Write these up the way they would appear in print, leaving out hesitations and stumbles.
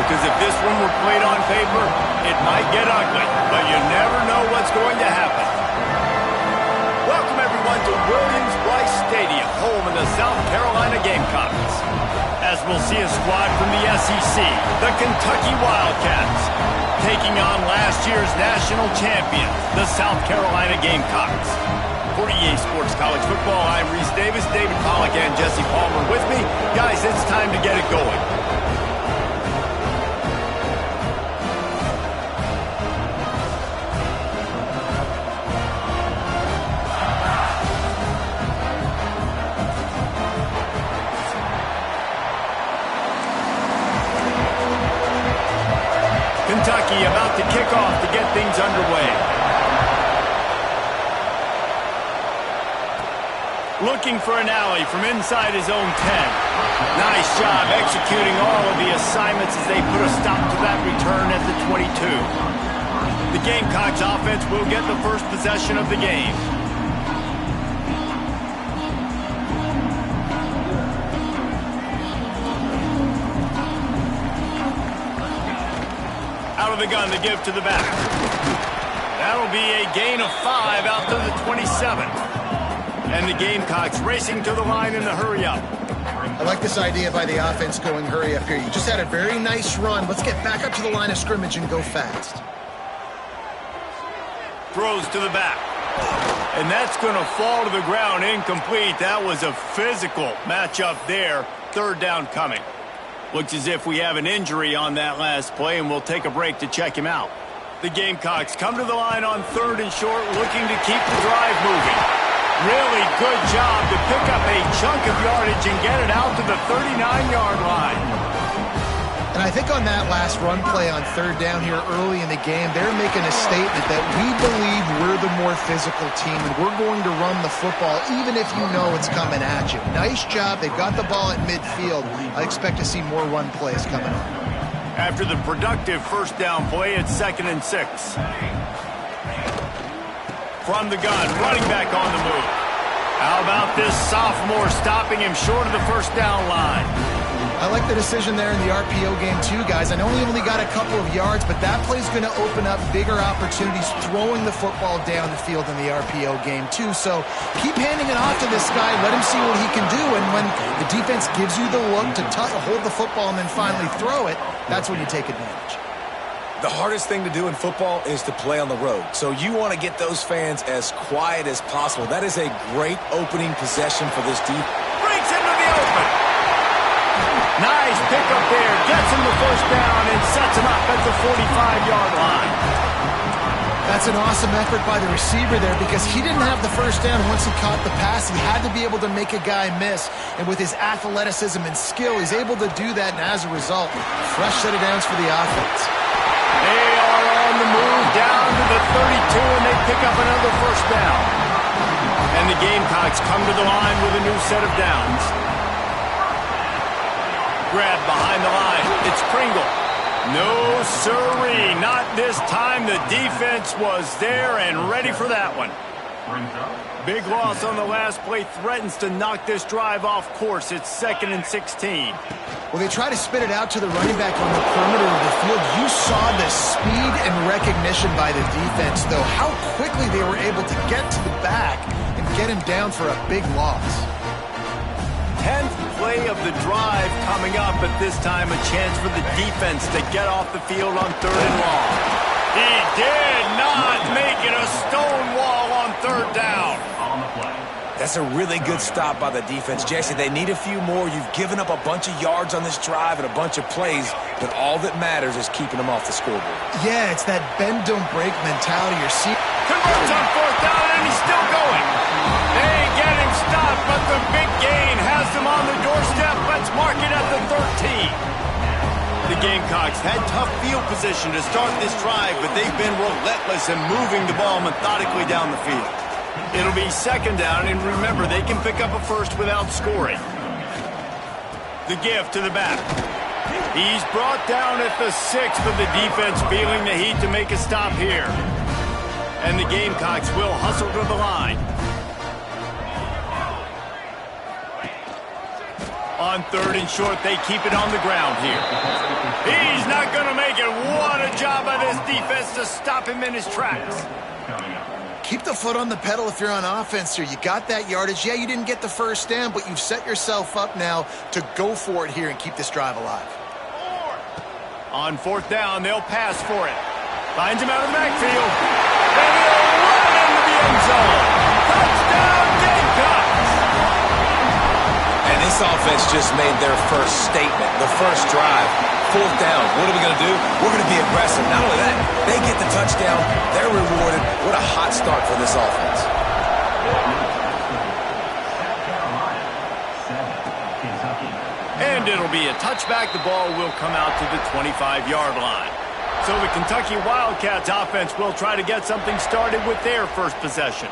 because if this one were played on paper, it might get ugly, but you never know what's going to happen. Welcome, everyone, to Williams-Brice Stadium, home of the South Carolina Gamecocks. As we'll see a squad from the SEC, the Kentucky Wildcats, taking on last year's national champions, the South Carolina Gamecocks. For EA Sports College Football, I'm Reese Davis, David Pollack, and Jesse Palmer with me. Guys, it's time to get it going. Kentucky about to kick off to get things underway. Looking for an alley from inside his own 10. Nice job executing all of the assignments as they put a stop to that return at the 22. The Gamecocks offense will get the first possession of the game. Out of the gun to give to the back. That'll be a gain of 5 out to the 27. And the Gamecocks racing to the line in the hurry-up. I like this idea by the offense going hurry up here. You just had a very nice run. Let's get back up to the line of scrimmage and go fast. Throws to the back. And that's going to fall to the ground incomplete. That was a physical matchup there. Third down coming. Looks as if we have an injury on that last play, and we'll take a break to check him out. The Gamecocks come to the line on 3rd and short, looking to keep the drive moving. Really good job to pick up a chunk of yardage and get it out to the 39-yard line. And I think on that last run play on 3rd down here early in the game, they're making a statement that we believe we're the more physical team and we're going to run the football even if you know it's coming at you. Nice job. They've got the ball at midfield. I expect to see more run plays coming up. After the productive first down play, it's 2nd and 6. From the gun, running back on the move. How about this sophomore stopping him short of the first down line? I like the decision there in the RPO game too, guys. I know he only got a couple of yards, but that play's going to open up bigger opportunities throwing the football down the field in the RPO game too. So keep handing it off to this guy. Let him see what he can do. And when the defense gives you the look to hold the football and then finally throw it, that's when you take advantage. The hardest thing to do in football is to play on the road. So you want to get those fans as quiet as possible. That is a great opening possession for this defense. Breaks into the open. Nice pickup there. Gets him the first down and sets him up at the 45-yard line. That's an awesome effort by the receiver there because he didn't have the first down once he caught the pass. He had to be able to make a guy miss. And with his athleticism and skill, he's able to do that. And as a result, fresh set of downs for the offense. They are on the move down to the 32, and they pick up another first down. And the Gamecocks come to the line with a new set of downs. Grab behind the line. It's Pringle. No sirree, not this time. The defense was there and ready for that one. Big loss on the last play threatens to knock this drive off course. It's 2nd and 16. Well, they try to spit it out to the running back on the perimeter of the field. You saw the speed and recognition by the defense, though. How quickly they were able to get to the back and get him down for a big loss. 10th play of the drive coming up, but this time a chance for the defense to get off the field on 3rd and long. He did not make it a stone wall on 3rd down. That's a really good stop by the defense. Jesse, they need a few more. You've given up a bunch of yards on this drive and a bunch of plays, but all that matters is keeping them off the scoreboard. Yeah, it's that bend, don't break mentality. Converts on 4th down, and he's still going. They get him stopped, but the big gain has him on the doorstep. Let's mark it at the 13. The Gamecocks had tough field position to start this drive, but they've been relentless in moving the ball methodically down the field. It'll be 2nd down, and remember, they can pick up a first without scoring. The give to the back. He's brought down at the 6th, but the defense feeling the heat to make a stop here. And the Gamecocks will hustle to the line. On 3rd and short, they keep it on the ground here. He's not going to make it. What a job by this defense to stop him in his tracks. Keep the foot on the pedal if you're on offense here. You got that yardage. Yeah, you didn't get the first down, but you've set yourself up now to go for it here and keep this drive alive. On 4th down, they'll pass for it. Finds him out of the backfield. And he'll run into the end zone. Touchdown, Gamecocks! And this offense just made their first statement, the first drive. 4th down. What are we going to do? We're going to be aggressive. Not only that, they get the touchdown. They're rewarded. What a hot start for this offense. And it'll be a touchback. The ball will come out to the 25-yard line. So the Kentucky Wildcats offense will try to get something started with their first possession.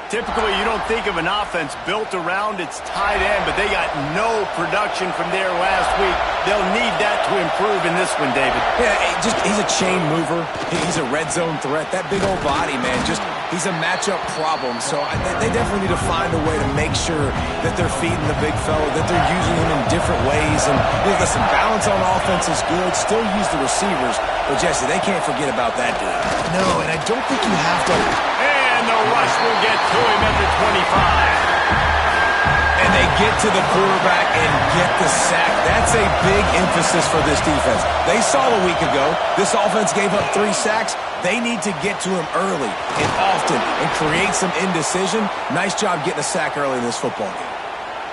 Typically, you don't think of an offense built around its tight end, but they got no production from there last week. They'll need that to improve in this one, David. Yeah, he's a chain mover. He's a red zone threat. That big old body, man, he's a matchup problem. So they definitely need to find a way to make sure that they're feeding the big fella, that they're using him in different ways. And listen, balance on offense is good. Still use the receivers. But, Jesse, they can't forget about that dude. No, and I don't think you have to. And the rush will get to him at the 25. And they get to the quarterback and get the sack. That's a big emphasis for this defense. They saw a week ago, this offense gave up 3 sacks. They need to get to him early and often and create some indecision. Nice job getting a sack early in this football game.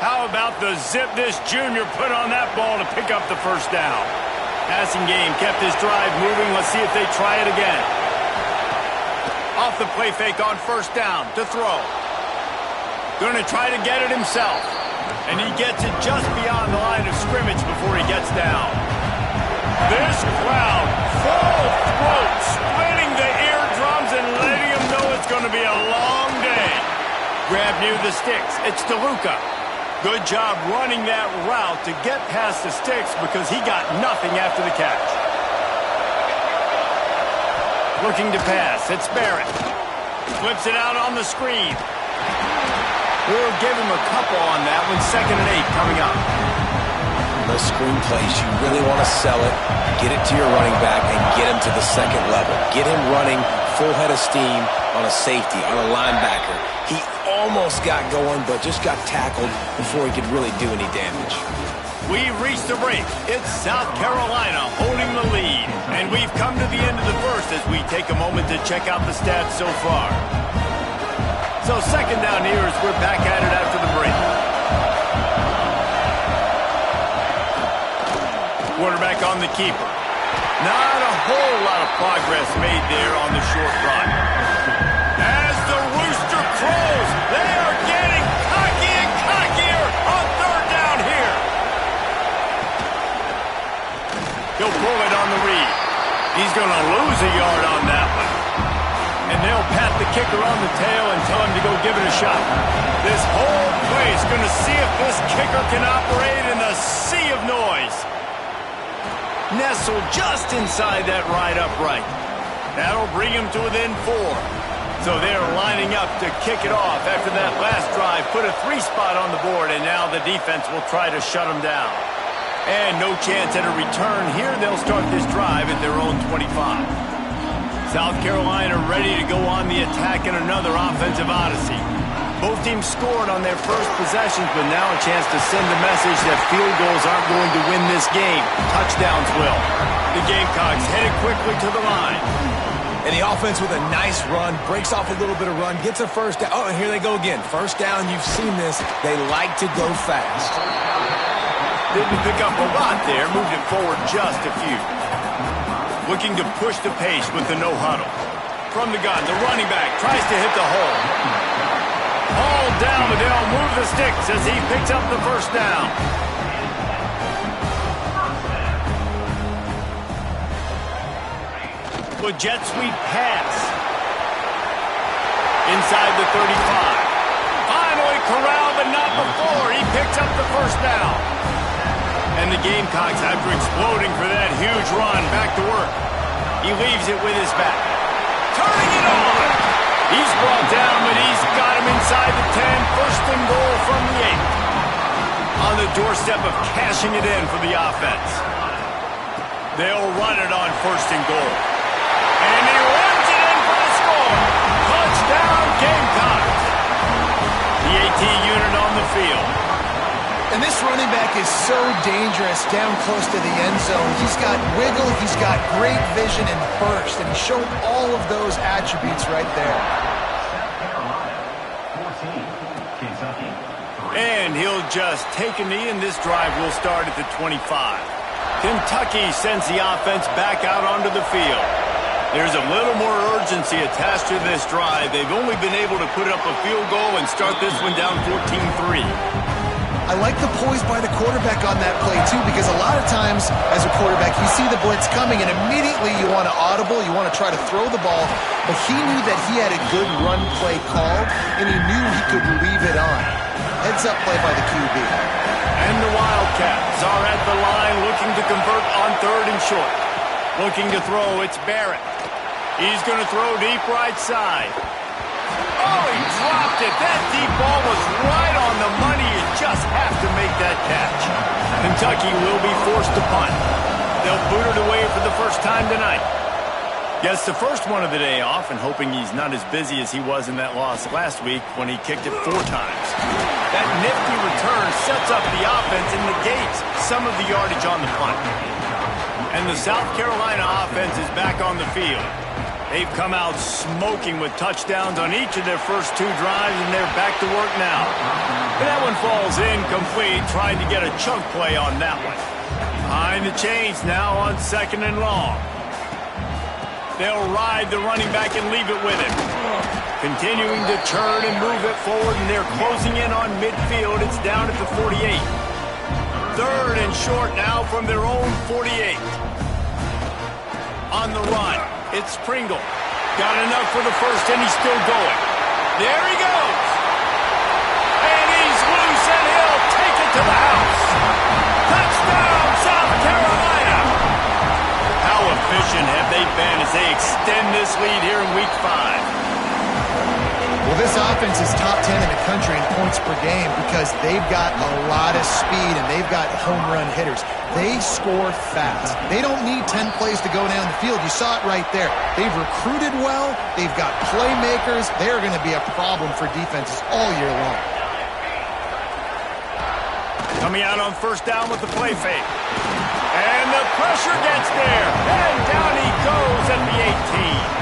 How about the zip this junior put on that ball to pick up the first down? Passing game kept his drive moving. Let's see if they try it again. Off the play fake on 1st down to throw. Going to try to get it himself. And he gets it just beyond the line of scrimmage before he gets down. This crowd, full throat, splitting the eardrums and letting him know it's going to be a long day. Grab near the sticks. It's DeLuca. Good job running that route to get past the sticks because he got nothing after the catch. Looking to pass. It's Barrett. Flips it out on the screen. We'll give him a couple on that one. 2nd and 8 coming up. Those screen plays, you really want to sell it, get it to your running back, and get him to the 2nd level. Get him running full head of steam on a safety, on a linebacker. He almost got going, but just got tackled before he could really do any damage. We've reached the break. It's South Carolina holding the lead. And we've come to the end of the first as we take a moment to check out the stats so far. So 2nd down here as we're back at it after the break. Quarterback on the keeper. Not a whole lot of progress made there on the short run. As the rooster crows, they are getting cocky and cockier on 3rd down here. He'll pull it on the read. He's going to lose a yard on that one. And they'll pat the kicker on the tail and tell him to go give it a shot. This whole place is going to see if this kicker can operate in the sea of noise. Nestled just inside that right upright. That'll bring him to within 4. So they're lining up to kick it off after that last drive. Put a 3 spot on the board, and now the defense will try to shut them down. And no chance at a return here. They'll start this drive at their own 25. South Carolina ready to go on the attack in another offensive odyssey. Both teams scored on their first possessions, but now a chance to send a message that field goals aren't going to win this game. Touchdowns will. The Gamecocks headed quickly to the line. And the offense with a nice run, breaks off a little bit of run, gets a first down. Oh, and here they go again. First down, you've seen this. They like to go fast. Didn't pick up a lot there, moved it forward just a few. Looking to push the pace with the no huddle. From the gun, the running back tries to hit the hole. Hauled down, but they'll move the sticks as he picks up the first down. With jet sweep pass. Inside the 35. Finally corralled, but not before. He picks up the first down. And the Gamecocks, after exploding for that huge run, back to work. He leaves it with his back. Turning it on. He's brought down, but he's got him inside the 10. First and goal from the 8. On the doorstep of cashing it in for the offense. They'll run it on 1st and goal. And he runs it in for the score. Touchdown, Gamecocks. The AT unit on the field. And this running back is so dangerous down close to the end zone. He's got wiggle, he's got great vision and burst, and he showed all of those attributes right there. And he'll just take a knee, and this drive will start at the 25. Kentucky sends the offense back out onto the field. There's a little more urgency attached to this drive. They've only been able to put up a field goal and start this one down 14-3. I like the poise by the quarterback on that play, too, because a lot of times as a quarterback, you see the blitz coming, and immediately you want to audible, you want to try to throw the ball, but he knew that he had a good run play call, and he knew he could leave it on. Heads up play by the QB. And the Wildcats are at the line looking to convert on 3rd and short. Looking to throw, it's Barrett. He's going to throw deep right side. Oh, he dropped it. That deep ball was right on the money. You just have to make that catch. Kentucky will be forced to punt. They'll boot it away for the first time tonight. Gets the first one of the day off, and hoping he's not as busy as he was in that loss last week when he kicked it 4 times. That nifty return sets up the offense and negates some of the yardage on the punt. And the South Carolina offense is back on the field. They've come out smoking with touchdowns on each of their first 2 drives, and they're back to work now. And that one falls incomplete, trying to get a chunk play on that one. Behind the chains now on 2nd and long. They'll ride the running back and leave it with him. Continuing to turn and move it forward, and they're closing in on midfield. It's down at the 48. 3rd and short now from their own 48. On the run. It's Pringle. Got enough for the first, and he's still going. There he goes. And he's loose, and he'll take it to the house. Touchdown, South Carolina. How efficient have they been as they extend this lead here in Week 5? Well, this offense is top 10 in the country in points per game because they've got a lot of speed and they've got home run hitters. They score fast. They don't need 10 plays to go down the field. You saw it right there. They've recruited well. They've got playmakers. They're going to be a problem for defenses all year long. Coming out on 1st down with the play fake. And the pressure gets there. And down he goes at the 18.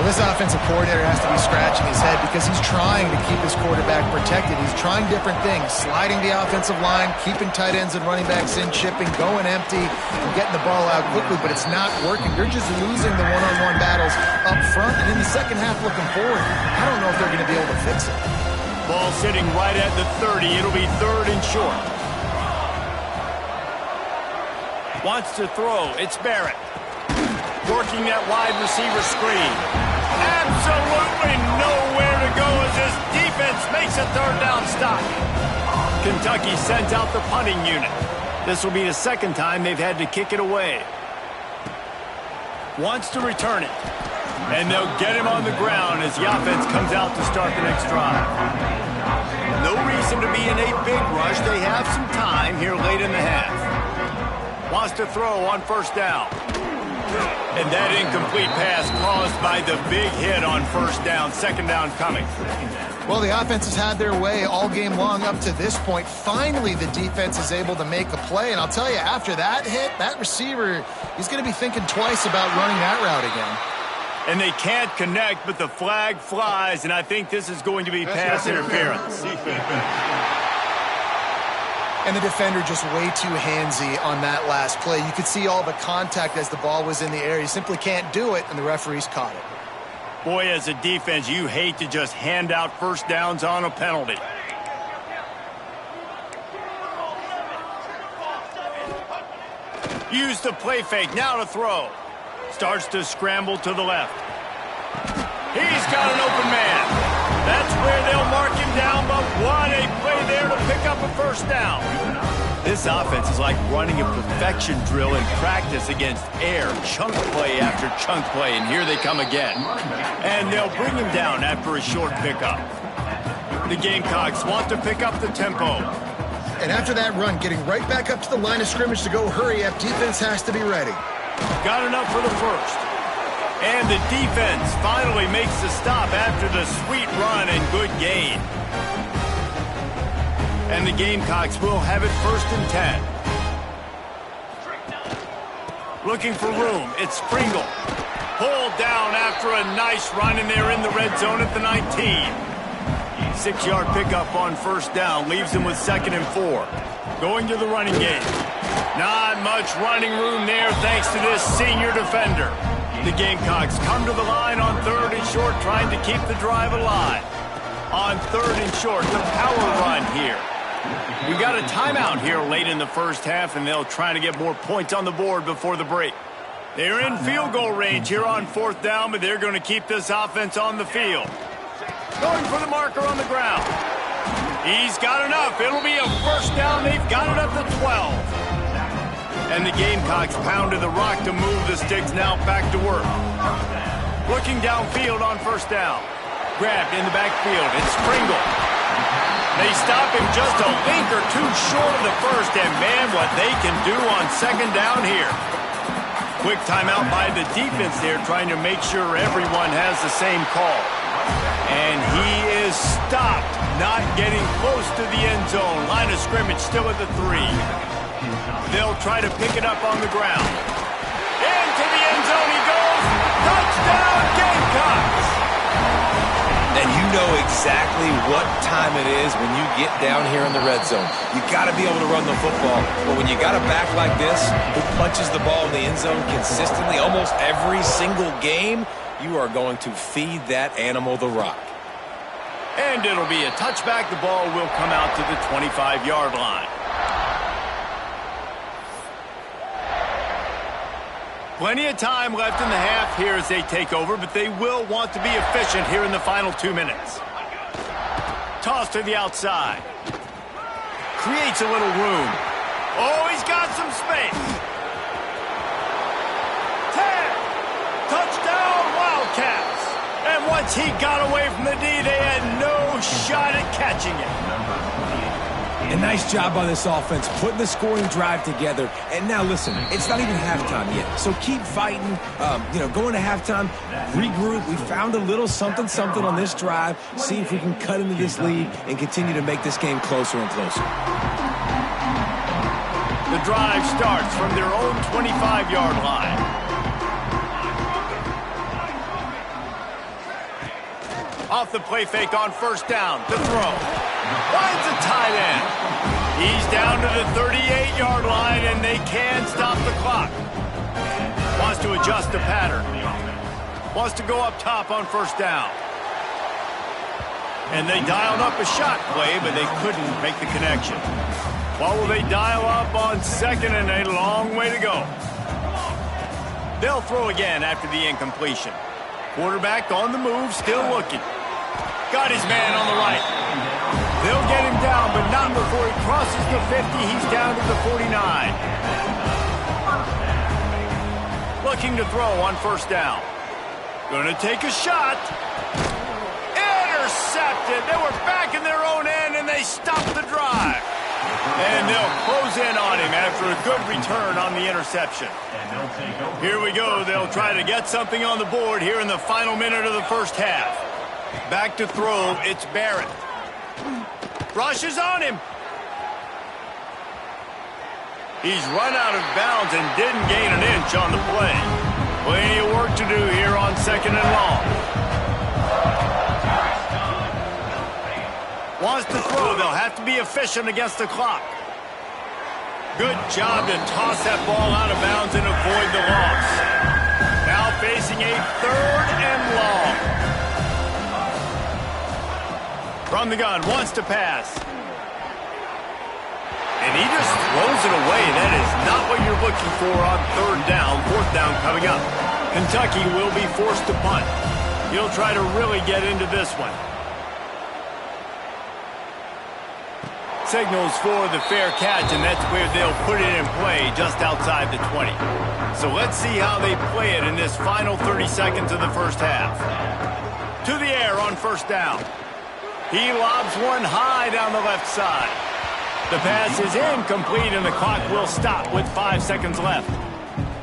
Well, this offensive coordinator has to be scratching his head because he's trying to keep his quarterback protected. He's trying different things, sliding the offensive line, keeping tight ends and running backs in, chipping, going empty, and getting the ball out quickly, but it's not working. They're just losing the one-on-one battles up front, and in the second half looking forward, I don't know if they're going to be able to fix it. Ball sitting right at the 30. It'll be 3rd and short. Wants to throw. It's Barrett. Working that wide receiver screen. Absolutely nowhere to go as this defense makes a 3rd down stop. Kentucky sends out the punting unit. This will be the 2nd time they've had to kick it away. Wants to return it. And they'll get him on the ground as the offense comes out to start the next drive. No reason to be in a big rush. They have some time here late in the half. Wants to throw on 1st down. And that incomplete pass caused by the big hit on 1st down. 2nd down coming. Well, the offense has had their way all game long up to this point. Finally, the defense is able to make a play. And I'll tell you, after that hit, that receiver, he's going to be thinking twice about running that route again. And they can't connect, but the flag flies, and I think this is going to be pass interference. And the defender just way too handsy on that last play. You could see all the contact as the ball was in the air. You simply can't do it, and the referees caught it. Boy, as a defense, you hate to just hand out 1st downs on a penalty. Use the play fake, now to throw. Starts to scramble to the left. He's got an open man. That's where they'll mark him down, but what a play there to pick up a 1st down. This offense is like running a perfection drill in practice against air. Chunk play after chunk play, and here they come again. And they'll bring him down after a short pickup. The Gamecocks want to pick up the tempo. And after that run, getting right back up to the line of scrimmage to go hurry up, defense has to be ready. Got enough for the first. And the defense finally makes the stop after the sweet run and good gain. And the Gamecocks will have it 1st and 10. Looking for room. It's Pringle. Pulled down after a nice run, and they're in the red zone at the 19. 6-yard pickup on 1st down. Leaves him with 2nd and 4. Going to the running game. Not much running room there thanks to this senior defender. The Gamecocks come to the line on 3rd and short, trying to keep the drive alive. On 3rd and short, the power run here. We got a timeout here late in the first half, and they'll try to get more points on the board before the break. They're in field goal range here on 4th down, but they're going to keep this offense on the field. Going for the marker on the ground. He's got enough. It'll be a 1st down. They've got it up to 12. And the Gamecocks pound to the rock to move the sticks, now back to work. Looking downfield on 1st down. Grabbed in the backfield. It's Pringle. They stop him just a link or two short of the first, and man, what they can do on 2nd down here. Quick timeout by the defense there, trying to make sure everyone has the same call. And he is stopped, not getting close to the end zone. Line of scrimmage still at the 3. They'll try to pick it up on the ground. Into the end zone he goes. Touchdown, Gamecocks! And you know exactly what time it is when you get down here in the red zone. You got to be able to run the football, but when you got a back like this who punches the ball in the end zone consistently almost every single game, you are going to feed that animal the rock. And it'll be a touchback. The ball will come out to the 25-yard line. Plenty of time left in the half here as they take over, but they will want to be efficient here in the final 2 minutes. Toss to the outside. Creates a little room. Oh, he's got some space. 10. Touchdown, Wildcats. And once he got away from the D, they had no shot at catching it. A nice job by this offense, putting the scoring drive together. And now listen, it's not even halftime yet, so keep fighting. Going to halftime, regroup. We found a little something on this drive. See if we can cut into this lead and continue to make this game closer and closer. The drive starts from their own 25-yard line. Off the play fake on 1st down. The throw. Finds a tight end. He's down to the 38-yard line, and they can stop the clock. Wants to adjust the pattern. Wants to go up top on 1st down. And they dialed up a shot play, but they couldn't make the connection. What will they dial up on 2nd and a long way to go? They'll throw again after the incompletion. Quarterback on the move, still looking. Got his man on the right. They'll get him down, but not before he crosses the 50. He's down to the 49. Looking to throw on 1st down. Gonna take a shot. Intercepted. They were back in their own end, and they stopped the drive. And they'll close in on him after a good return on the interception. Here we go. They'll try to get something on the board here in the final minute of the first half. Back to throw. It's Barrett. Rushes on him. He's run out of bounds and didn't gain an inch on the play. Plenty of work to do here on 2nd and long. Wants to throw. They'll have to be efficient against the clock. Good job to toss that ball out of bounds and avoid the loss. Now facing a 3rd and long. From the gun, wants to pass. And he just throws it away. That is not what you're looking for on 3rd down. 4th down coming up. Kentucky will be forced to punt. He'll try to really get into this one. Signals for the fair catch, and that's where they'll put it in play just outside the 20. So let's see how they play it in this final 30 seconds of the first half. To the air on 1st down. He lobs one high down the left side. The pass is incomplete, and the clock will stop with 5 seconds left.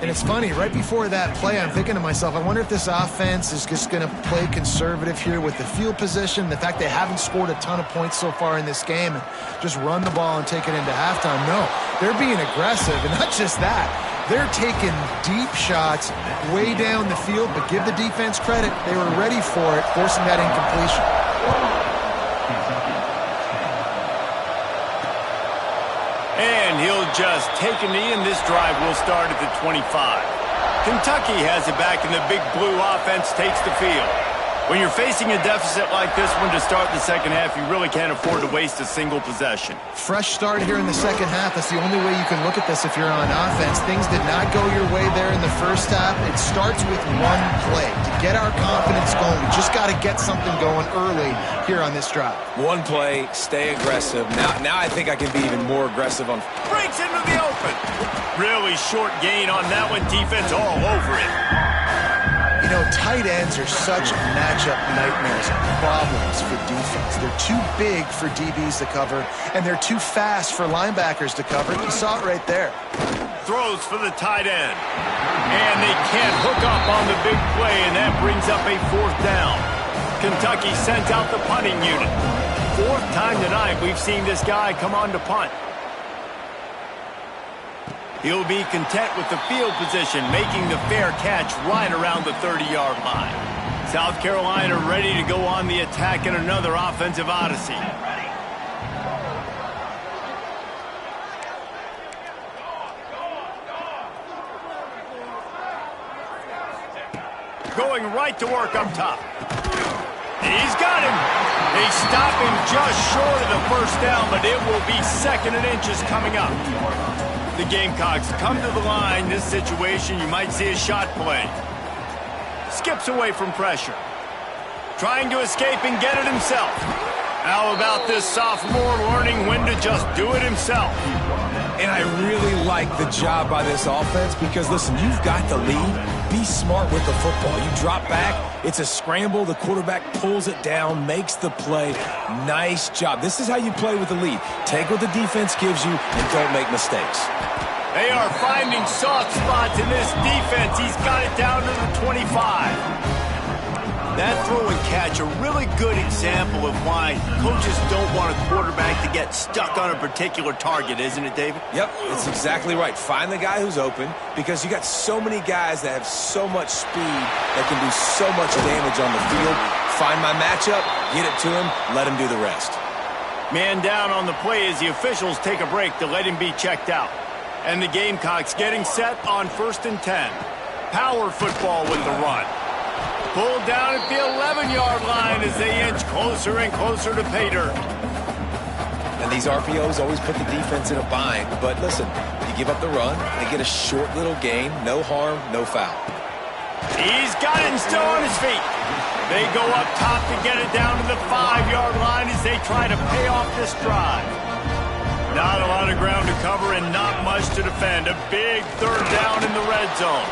And it's funny, right before that play, I'm thinking to myself, I wonder if this offense is just going to play conservative here with the field position, the fact they haven't scored a ton of points so far in this game, and just run the ball and take it into halftime. No, they're being aggressive, and not just that. They're taking deep shots way down the field, but give the defense credit. They were ready for it, forcing that incompletion. And he'll just take a knee, and this drive will start at the 25. Kentucky has it back, and the Big Blue offense takes the field. When you're facing a deficit like this one to start the second half, you really can't afford to waste a single possession. Fresh start here in the second half. That's the only way you can look at this if you're on offense. Things did not go your way there in the first half. It starts with one play. To get our confidence going, we just got to get something going early here on this drive. One play, stay aggressive. Now I think I can be even more aggressive on... Breaks into the open. Really short gain on that one. Defense all over it. You know, tight ends are such matchup nightmares and problems for defense. They're too big for DBs to cover, and they're too fast for linebackers to cover. You saw it right there. Throws for the tight end. And they can't hook up on the big play, and that brings up a 4th down. Kentucky sends out the punting unit. 4th time tonight we've seen this guy come on to punt. He'll be content with the field position, making the fair catch right around the 30-yard line. South Carolina ready to go on the attack in another offensive odyssey. Going right to work up top. He's got him. They stop him just short of the first down, but it will be 2nd and inches coming up. The Gamecocks come to the line. This situation, you might see a shot play. Skips away from pressure. Trying to escape and get it himself. How about this sophomore learning when to just do it himself? And I really like the job by this offense because, listen, you've got the lead. Be smart with the football. You drop back, it's a scramble. The quarterback pulls it down, makes the play. Nice job. This is how you play with the lead. Take what the defense gives you and don't make mistakes. They are finding soft spots in this defense. He's got it down to the 25. That throw and catch, a really good example of why coaches don't want a quarterback to get stuck on a particular target, isn't it, David? Yep, that's exactly right. Find the guy who's open because you got so many guys that have so much speed that can do so much damage on the field. Find my matchup, get it to him, let him do the rest. Man down on the play as the officials take a break to let him be checked out. And the Gamecocks getting set on 1st and 10. Power football with the run. Pulled down at the 11-yard line as they inch closer and closer to pay dirt. And these RPOs always put the defense in a bind. But listen, you give up the run, they get a short little gain, no harm, no foul. He's got it and still on his feet. They go up top to get it down to the 5-yard line as they try to pay off this drive. Not a lot of ground to cover and not much to defend. A big 3rd down in the red zone.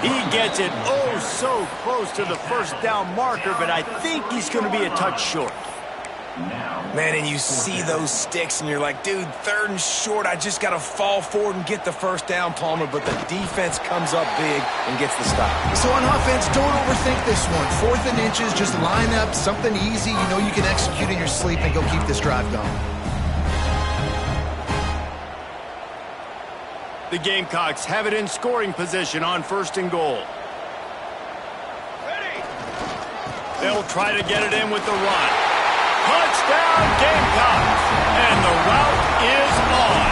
He gets it oh so close to the 1st down marker, but I think he's going to be a touch short. Man, and you see those sticks, and you're like, dude, 3rd and short, I just got to fall forward and get the 1st down, Palmer, but the defense comes up big and gets the stop. So on offense, don't overthink this one. 4th and inches, just line up, something easy you know you can execute in your sleep and go keep this drive going. The Gamecocks have it in scoring position on 1st and goal. They'll try to get it in with the run. Touchdown, Gamecocks! And the route is on.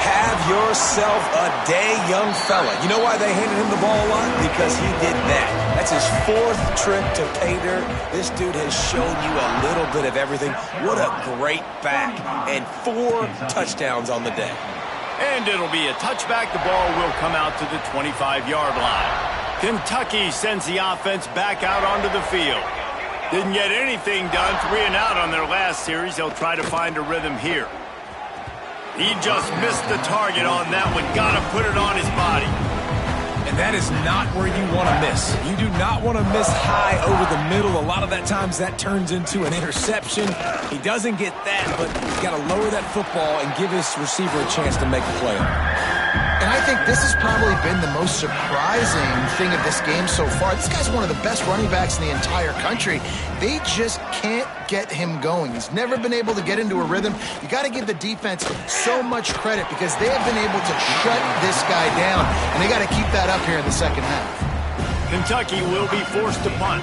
Have yourself a day, young fella. You know why they handed him the ball a lot? Because he did that. That's his 4th trip to pay dirt. This dude has shown you a little bit of everything. What a great back. And 4 touchdowns on the day. And it'll be a touchback. The ball will come out to the 25-yard line. Kentucky sends the offense back out onto the field. Didn't get anything done. 3 and out on their last series. They'll try to find a rhythm here. He just missed the target on that one. Got to put it on his body. And And that is not where you want to miss. You do not want to miss high over the middle. A lot of that times that turns into an interception. He doesn't get that, but he's got to lower that football and give his receiver a chance to make a play. And I think this has probably been the most surprising thing of this game so far. This guy's one of the best running backs in the entire country. They just can't get him going. He's never been able to get into a rhythm. You got to give the defense so much credit because they have been able to shut this guy down, and they got to keep that up here in the second half. Kentucky will be forced to punt.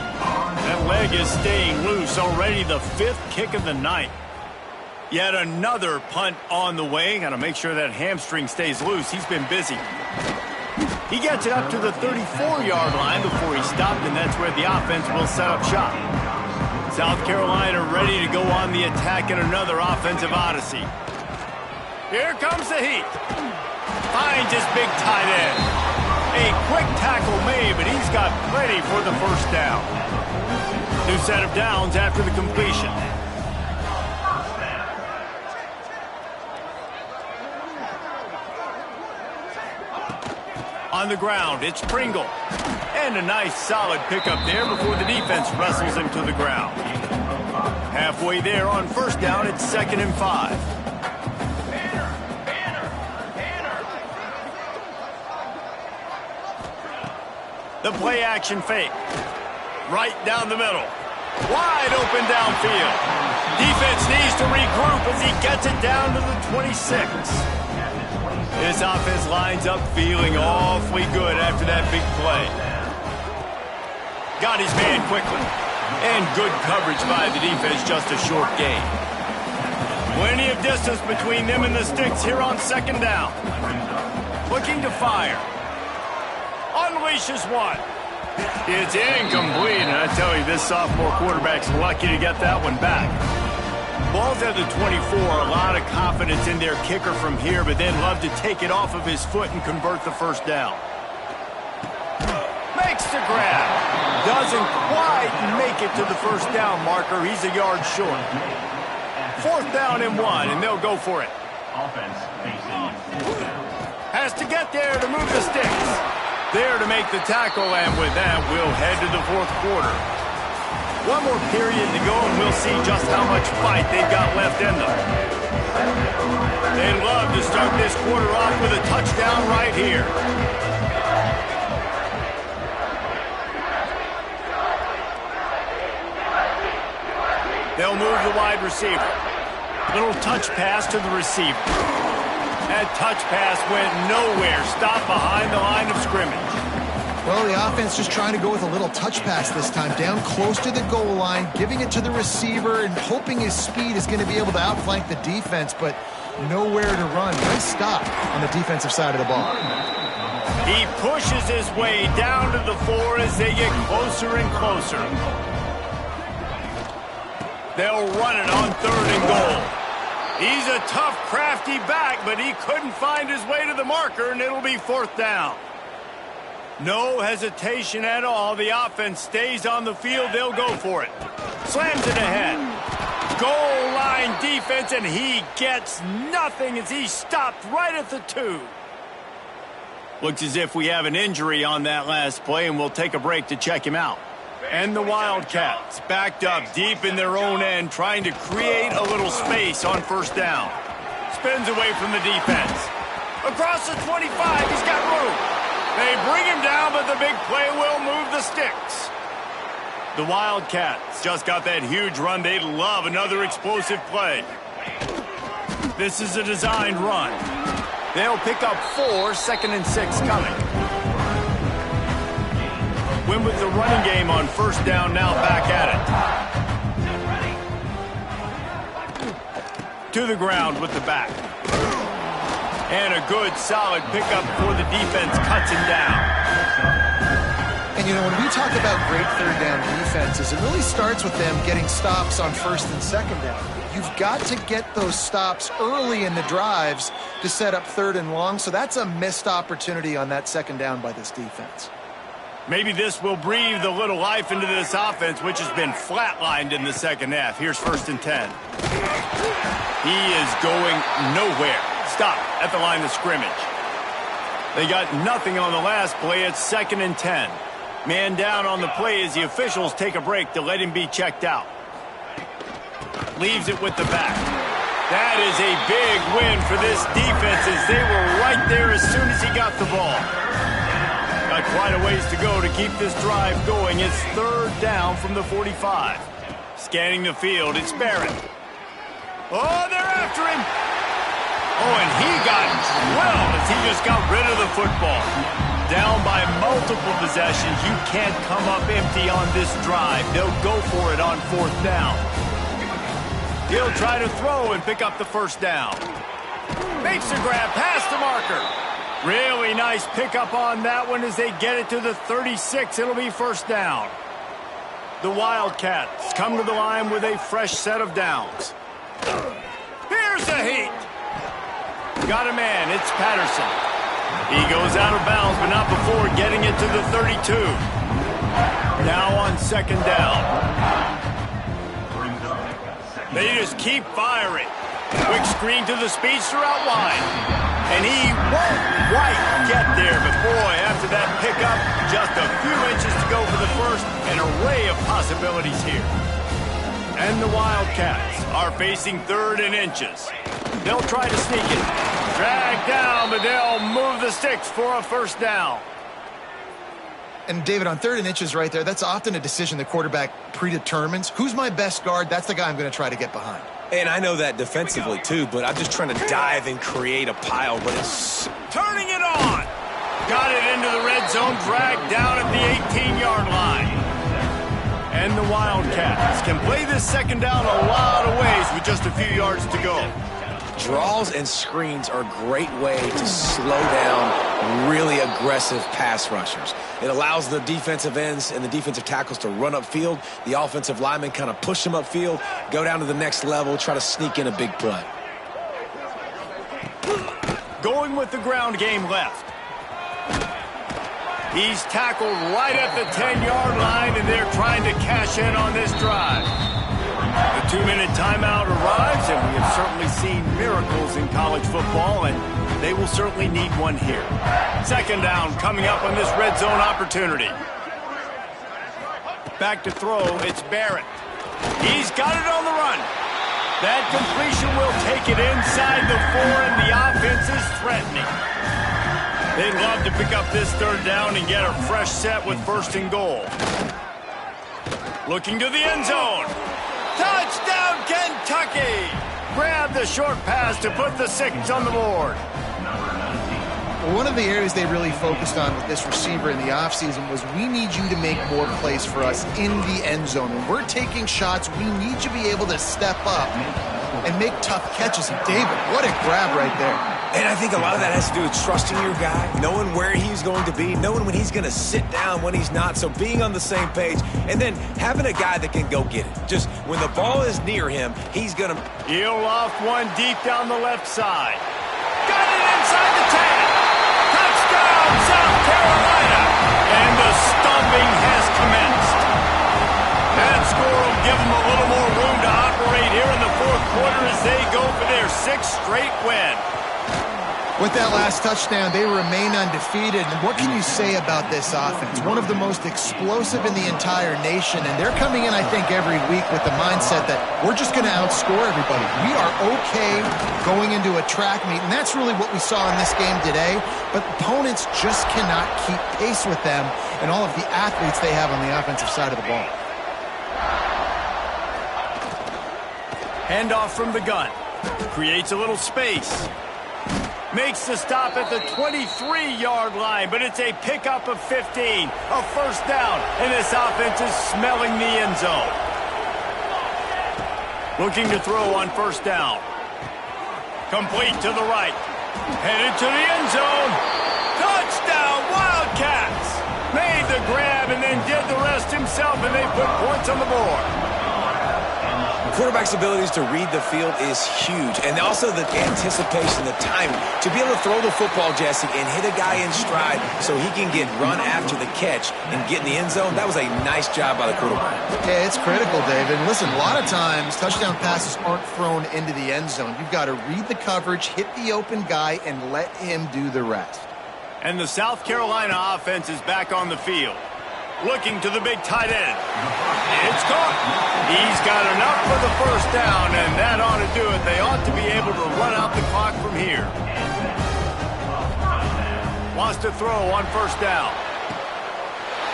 That leg is staying loose. Already the 5th kick of the night. Yet another punt on the way. Got to make sure that hamstring stays loose. He's been busy. He gets it up to the 34-yard line before he stopped, and that's where the offense will set up shop. South Carolina ready to go on the attack in another offensive odyssey. Here comes the heat. Finds his big tight end. A quick tackle made, but he's got plenty for the first down. New set of downs after the completion. On the ground, it's Pringle. And a nice solid pickup there before the defense wrestles him to the ground. Halfway there on first down, it's 2nd and 5. The play action fake. Right down the middle. Wide open downfield. Defense needs to regroup as he gets it down to the 26. This offense lines up feeling awfully good after that big play. Got his man quickly. And good coverage by the defense, just a short gain. Plenty of distance between them and the sticks here on 2nd down. Looking to fire. Unleashes one. It's incomplete, and I tell you, this sophomore quarterback's lucky to get that one back. Ball's at the 24, a lot of confidence in their kicker from here, but then love to take it off of his foot and convert the first down. Makes the grab. Doesn't quite make it to the first down marker. He's a yard short. 4th down and 1, and they'll go for it. Has to get there to move the sticks. There to make the tackle, and with that, we'll head to the 4th quarter. One more period to go, and we'll see just how much fight they've got left in them. They'd love to start this quarter off with a touchdown right here. They'll move the wide receiver. Little touch pass to the receiver. That touch pass went nowhere. Stopped behind the line of scrimmage. Well, the offense just trying to go with a little touch pass this time, down close to the goal line, giving it to the receiver and hoping his speed is going to be able to outflank the defense, but nowhere to run. Nice stop on the defensive side of the ball. He pushes his way down to the 4 as they get closer and closer. They'll run it on 3rd and goal. He's a tough, crafty back, but he couldn't find his way to the marker, and it'll be 4th down. No hesitation at all. The offense stays on the field. They'll go for it. Slams it ahead. Goal line defense, and he gets nothing as he stopped right at the 2. Looks as if we have an injury on that last play, and we'll take a break to check him out. And the Wildcats backed up deep in their own end, trying to create a little space on first down. Spins away from the defense. Across the 25, he's got room. They bring him down, but the big play will move the sticks. The Wildcats just got that huge run. They'd love another explosive play. This is a designed run. They'll pick up 4, 2nd and 6 coming. Win with the running game on first down, now back at it. To the ground with the back. And a good, solid pickup before the defense cuts him down. And, you know, when we talk about great 3rd down defenses, it really starts with them getting stops on 1st and 2nd down. You've got to get those stops early in the drives to set up 3rd and long, so that's a missed opportunity on that 2nd down by this defense. Maybe this will breathe a little life into this offense, which has been flatlined in the second half. Here's 1st and 10. He is going nowhere. Stop at the line of scrimmage. They got nothing on the last play. It's 2nd and 10. Man down on the play as the officials take a break to let him be checked out. Leaves it with the back. That is a big win for this defense as they were right there as soon as he got the ball. Got quite a ways to go to keep this drive going. It's 3rd down from the 45. Scanning the field, it's Barrett. Oh, they're after him. Oh, and he got well as he just got rid of the football. Down by multiple possessions. You can't come up empty on this drive. They'll go for it on 4th down. He'll try to throw and pick up the 1st down. Makes the grab past the marker. Really nice pickup on that one as they get it to the 36. It'll be 1st down. The Wildcats come to the line with a fresh set of downs. Here's the heat. Got a man. It's Patterson. He goes out of bounds, but not before getting it to the 32. Now on 2nd down. They just keep firing. Quick screen to the speedster out wide. And he won't quite get there, but boy, after that pickup, just a few inches to go for the first. An array of possibilities here. And the Wildcats are facing 3rd and inches. They'll try to sneak it. Drag down, but they'll move the sticks for a 1st down. And David, on 3rd and inches right there, that's often a decision the quarterback predetermines. Who's my best guard? That's the guy I'm going to try to get behind. And I know that defensively, too, but I'm just trying to dive and create a pile, but it's... Turning it on! Got it into the red zone, dragged down at the 18-yard line. And the Wildcats can play this 2nd down a lot of ways with just a few yards to go. Draws and screens are a great way to slow down really aggressive pass rushers. It allows the defensive ends and the defensive tackles to run upfield. The offensive linemen kind of push them upfield, go down to the next level, try to sneak in a big play. Going with the ground game left. He's tackled right at the 10-yard line, and they're trying to cash in on this drive. The 2-minute timeout arrives, and we have certainly seen miracles in college football, and they will certainly need one here. 2nd down coming up on this red zone opportunity. Back to throw, it's Barrett. He's got it on the run. That completion will take it inside the 4, and the offense is threatening. They'd love to pick up this 3rd down and get a fresh set with 1st and goal. Looking to the end zone. Touchdown, Kentucky! Grab the short pass to put the 6 on the board. Well, one of the areas they really focused on with this receiver in the offseason was we need you to make more plays for us in the end zone. When we're taking shots, we need you to be able to step up and make tough catches. And David, what a grab right there. And I think a lot of that has to do with trusting your guy, knowing where he's going to be, knowing when he's going to sit down, when he's not, so being on the same page, and then having a guy that can go get it. Just when the ball is near him, he's going to... He'll off one deep down the left side. Got it inside the 10. Touchdown, South Carolina. And the stomping has commenced. That score will give them a little more room to operate here in the 4th quarter as they go for their 6th straight win. With that last touchdown, they remain undefeated. And what can you say about this offense? One of the most explosive in the entire nation. And they're coming in, I think, every week with the mindset that we're just going to outscore everybody. We are okay going into a track meet. And that's really what we saw in this game today. But opponents just cannot keep pace with them and all of the athletes they have on the offensive side of the ball. Handoff from the gun. Creates a little space. Makes the stop at the 23-yard line, but it's a pickup of 15, a 1st down, and this offense is smelling the end zone. Looking to throw on 1st down. Complete to the right. Headed to the end zone. Touchdown, Wildcats! Made the grab and then did the rest himself, and they put points on the board. Quarterback's abilities to read the field is huge, and also the anticipation, the timing. To be able to throw the football, Jesse, and hit a guy in stride so he can get run after the catch and get in the end zone, that was a nice job by the quarterback. Yeah, it's critical, David. Listen, a lot of times touchdown passes aren't thrown into the end zone. You've got to read the coverage, hit the open guy, and let him do the rest. And the South Carolina offense is back on the field. Looking to the big tight end. It's caught. He's got enough for the first down, and that ought to do it. They ought to be able to run out the clock from here. Wants to throw on first down.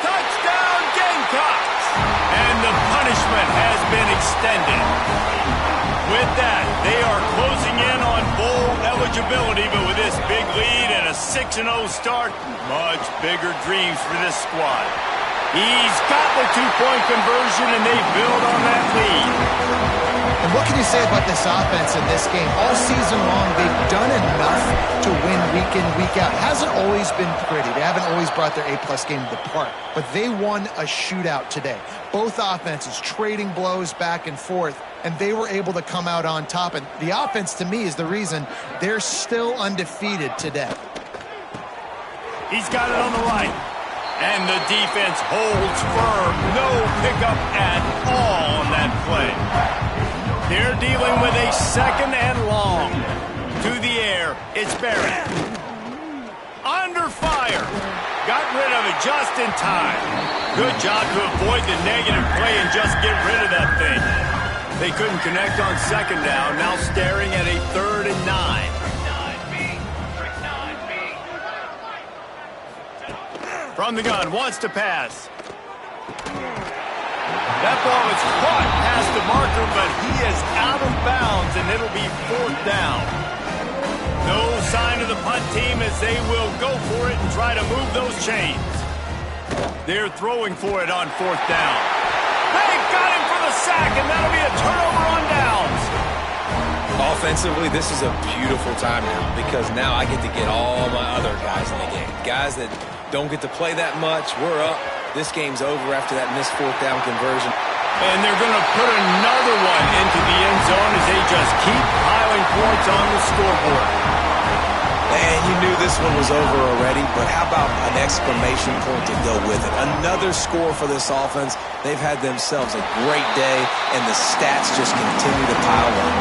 Touchdown, Gamecocks! And the punishment has been extended. With that, they are closing in on bowl eligibility, but with this big lead and a 6-0 start, much bigger dreams for this squad. He's got the two-point conversion, and they build on that lead. And what can you say about this offense in this game? All season long, they've done enough to win week in, week out. Hasn't always been pretty. They haven't always brought their A-plus game to the park. But they won a shootout today. Both offenses trading blows back and forth, and they were able to come out on top. And the offense, to me, is the reason they're still undefeated today. He's got it on the right. And the defense holds firm. No pickup at all on that play. They're dealing with a second and long. To the air, it's Barrett. Under fire. Got rid of it just in time. Good job to avoid the negative play and just get rid of that thing. They couldn't connect on second down. Now staring at a 3rd and 9. From the gun, wants to pass. That ball is caught past the marker, but he is out of bounds, and it'll be 4th down. No sign of the punt team as they will go for it and try to move those chains. They're throwing for it on 4th down. They've got him for the sack, and that'll be a turnover on downs. Offensively, this is a beautiful time now because now I get to get all my other guys in the game. Guys that don't get to play that much. We're up. This game's over after that missed 4th down conversion. And they're going to put another one into the end zone as they just keep piling points on the scoreboard. And you knew this one was over already, but how about an exclamation point to go with it? Another score for this offense. They've had themselves a great day, and the stats just continue to pile up.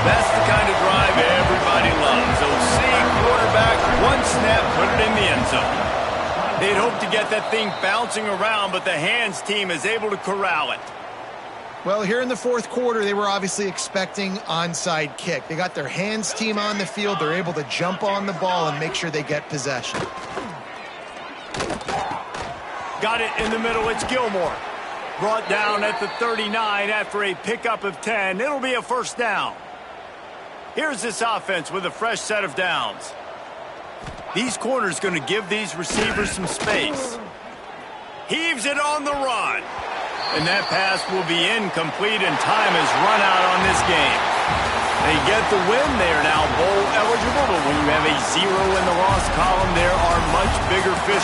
That's the kind of drive everybody loves. OC quarterback, one snap, put it in the end zone. They'd hope to get that thing bouncing around, but the hands team is able to corral it. Well, here in the 4th quarter, they were obviously expecting onside kick. They got their hands team on the field. They're able to jump on the ball and make sure they get possession. Got it in the middle. It's Gilmore. Brought down at the 39 after a pickup of 10. It'll be a 1st down. Here's this offense with a fresh set of downs. These corners going to give these receivers some space. Heaves it on the run. And that pass will be incomplete, and time has run out on this game. They get the win. They are now bowl eligible, but when you have a 0 in the loss column, there are much bigger fish